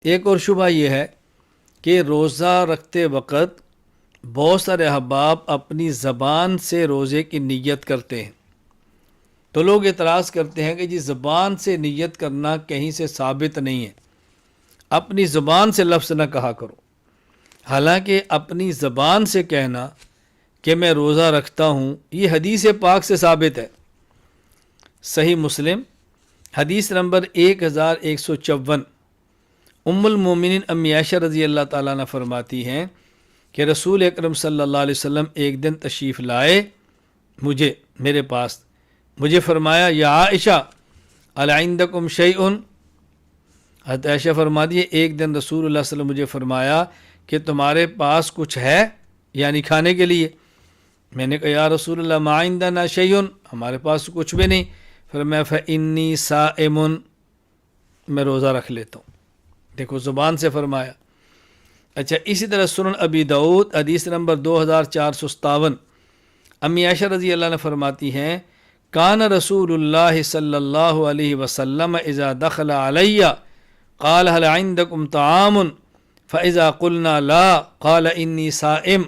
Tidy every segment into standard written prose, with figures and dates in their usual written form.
ایک اور شبہ یہ ہے کہ روزہ رکھتے وقت بہت سارے احباب اپنی زبان سے روزے کی نیت کرتے ہیں، تو لوگ اعتراض کرتے ہیں کہ جی زبان سے نیت کرنا کہیں سے ثابت نہیں ہے، اپنی زبان سے لفظ نہ کہا کرو۔ حالانکہ اپنی زبان سے کہنا کہ میں روزہ رکھتا ہوں یہ حدیث پاک سے ثابت ہے۔ صحیح مسلم حدیث نمبر 1154، ام المومنین امی عائشہ رضی اللہ تعالیٰ عنہ فرماتی ہیں کہ رسول اکرم صلی اللہ علیہ وسلم ایک دن تشریف لائے میرے پاس، مجھے فرمایا یا عائشہ الی عندکم شیء، حضرت عائشہ فرماتی ہے ایک دن رسول اللہ صلی اللہ علیہ وسلم مجھے فرمایا کہ تمہارے پاس کچھ ہے یعنی کھانے کے لیے۔ میں نے کہا یا رسول اللہ ما عندنا شیء، ہمارے پاس کچھ بھی نہیں۔ فرمایا فإنی صائم، میں روزہ رکھ لیتا ہوں۔ دیکھو زبان سے فرمایا۔ اچھا اسی طرح سنن ابی داؤد حدیث نمبر 2457، امی عائشہ رضی اللہ عنہ فرماتی ہیں کان رسول اللہ صلی اللہ علیہ وسلم اذا دخل علی قال هل عندکم طعام فاذا قلنا لا قال انی صائم۔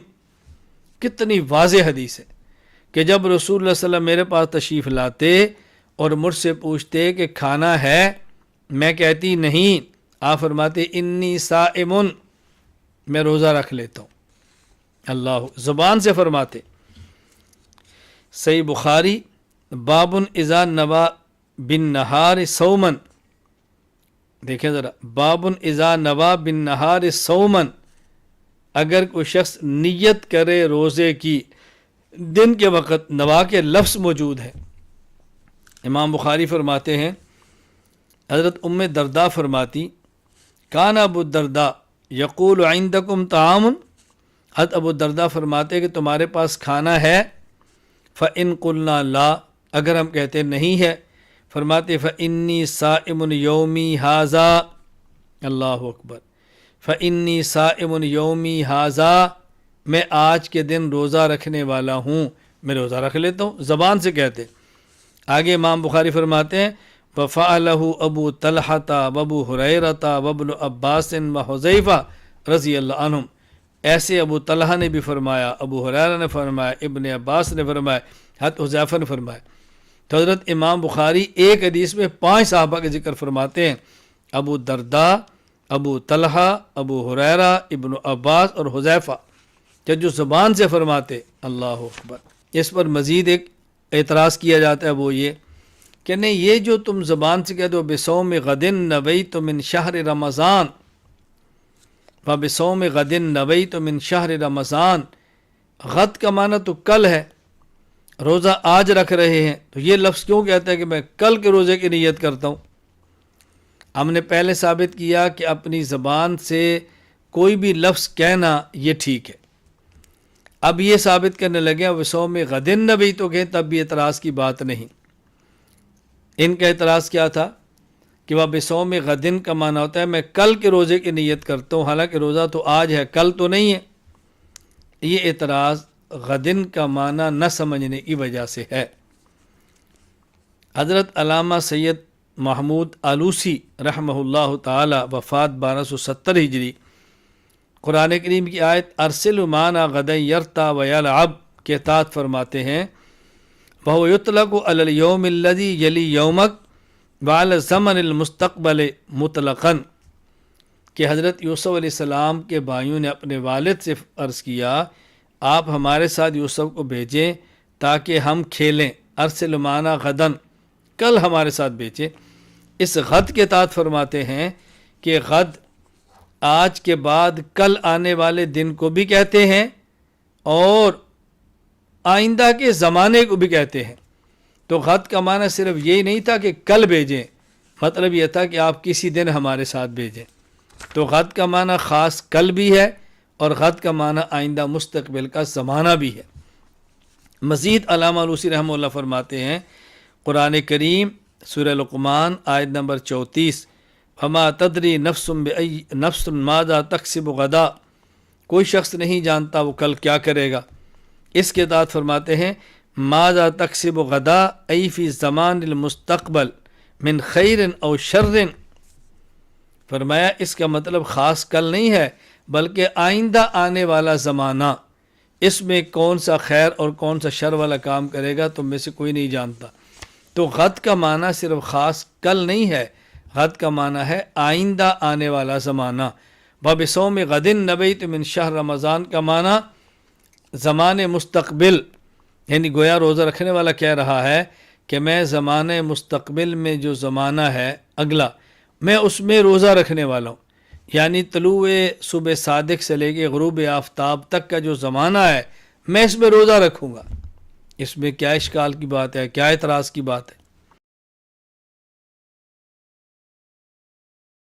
کتنی واضح حدیث ہے کہ جب رسول اللہ صلی اللہ علیہ وسلم میرے پاس تشریف لاتے اور مجھ سے پوچھتے کہ کھانا ہے، میں کہتی نہیں، آپ فرماتے انی صائم، میں روزہ رکھ لیتا ہوں۔ اللہ زبان سے فرماتے۔ صحیح بخاری باب اذا نوى بالنہار صوما، دیکھیں ذرا، باب اذا نوى بالنہار صوما، اگر کوئی شخص نیت کرے روزے کی دن کے وقت، نوا کے لفظ موجود ہے۔ امام بخاری فرماتے ہیں حضرت ام درداء فرماتی کان ابو الدرداء یقول عندکم طعام، حضرت ابو الدرداء فرماتے کہ تمہارے پاس کھانا ہے، فإن قلنا لا، اگر ہم کہتے نہیں ہے، فرماتے فإنی صائم یومی ھذا، اللہ اکبر، فإنی صائم یومی ھذا، میں آج کے دن روزہ رکھنے والا ہوں، میں روزہ رکھ لیتا ہوں، زبان سے کہتے۔ آگے امام بخاری فرماتے ہیں وَفَعَلَهُ ابو طلحۃ وابو ہریرۃ وابن عباس وحذیفہ رضی اللہ عنہم، ایسے ابو طلحہ نے بھی فرمایا، ابو ہریرہ نے فرمایا، ابن عباس نے فرمایا، حضرت حذیفہ نے فرمایا۔ تو حضرت امام بخاری ایک حدیث میں 5 صحابہ کے ذکر فرماتے ہیں، ابو درداء، ابو طلحہ، ابو ہریرہ، ابن عباس اور حذیفہ، کہ جو زبان سے فرماتے۔ اللہ اکبر۔ اس پر مزید ایک اعتراض کیا جاتا ہے، وہ یہ کہ نہیں، یہ جو تم زبان سے کہتے ہو بصوم غد نویت من شہر رمضان، بصوم غد نویت من شہر رمضان، غد کا معنی تو کل ہے، روزہ آج رکھ رہے ہیں، تو یہ لفظ کیوں کہتا ہے کہ میں کل کے روزے کی نیت کرتا ہوں؟ ہم نے پہلے ثابت کیا کہ اپنی زبان سے کوئی بھی لفظ کہنا یہ ٹھیک ہے۔ اب یہ ثابت کرنے لگے بصوم غد نویت تو کہیں تب بھی اعتراض کی بات نہیں۔ ان کا اعتراض کیا تھا کہ وہ بصوم غدن کا معنی ہوتا ہے میں کل کے روزے کی نیت کرتا ہوں، حالانکہ روزہ تو آج ہے، کل تو نہیں ہے۔ یہ اعتراض غدن کا معنی نہ سمجھنے کی وجہ سے ہے۔ حضرت علامہ سید محمود آلوسی رحمہ اللہ تعالی، وفات 1270 ہجری، قرآن کریم کی آیت ارسل معنا غدا یرتا ویلعب کے تحت فرماتے ہیں وَهُوَ يُطْلَقُ عَلَى الْيَوْمِ الَّذِي يَلِي يَوْمَكَ وَعَلَى الزَّمَنِ الْمُسْتَقْبَلِ مُطْلَقًا، کہ حضرت یوسف علیہ السلام کے بھائیوں نے اپنے والد سے عرض کیا آپ ہمارے ساتھ یوسف کو بھیجیں تاکہ ہم کھیلیں، ارسل معنا غدن، کل ہمارے ساتھ بھیجیں۔ اس غد کے تحت فرماتے ہیں کہ غد آج کے بعد کل آنے والے دن کو بھی کہتے ہیں اور آئندہ کے زمانے کو بھی کہتے ہیں۔ تو غد کا معنی صرف یہی نہیں تھا کہ کل بھیجیں، مطلب یہ تھا کہ آپ کسی دن ہمارے ساتھ بھیجیں۔ تو غد کا معنی خاص کل بھی ہے اور غد کا معنی آئندہ مستقبل کا زمانہ بھی ہے۔ مزید علامہ آلوسی رحمہ اللہ فرماتے ہیں قرآن کریم سورہ لقمان آیت نمبر 34 فما تدری نفس ماذا تکسب غدا، کوئی شخص نہیں جانتا وہ کل کیا کرے گا۔ اس کے بعد فرماتے ہیں ماذا تکسب غدا ای فی زمان المستقبل من خیر او شر فرمایا اس کا مطلب خاص کل نہیں ہے بلکہ آئندہ آنے والا زمانہ، اس میں کون سا خیر اور کون سا شر والا کام کرے گا تم میں سے کوئی نہیں جانتا۔ تو غد کا معنی صرف خاص کل نہیں ہے، غد کا معنی ہے آئندہ آنے والا زمانہ۔ بَبِصَوْمِ غَدٍ نَبَیْتُ مِنْ شَہْرِ رمضان کا معنی زمان مستقبل، یعنی گویا روزہ رکھنے والا کہہ رہا ہے کہ میں زمانے مستقبل میں جو زمانہ ہے اگلا، میں اس میں روزہ رکھنے والا ہوں، یعنی طلوع صبح صادق سے لے کے غروب آفتاب تک کا جو زمانہ ہے میں اس میں روزہ رکھوں گا۔ اس میں کیا اشکال کی بات ہے، کیا اعتراض کی بات ہے؟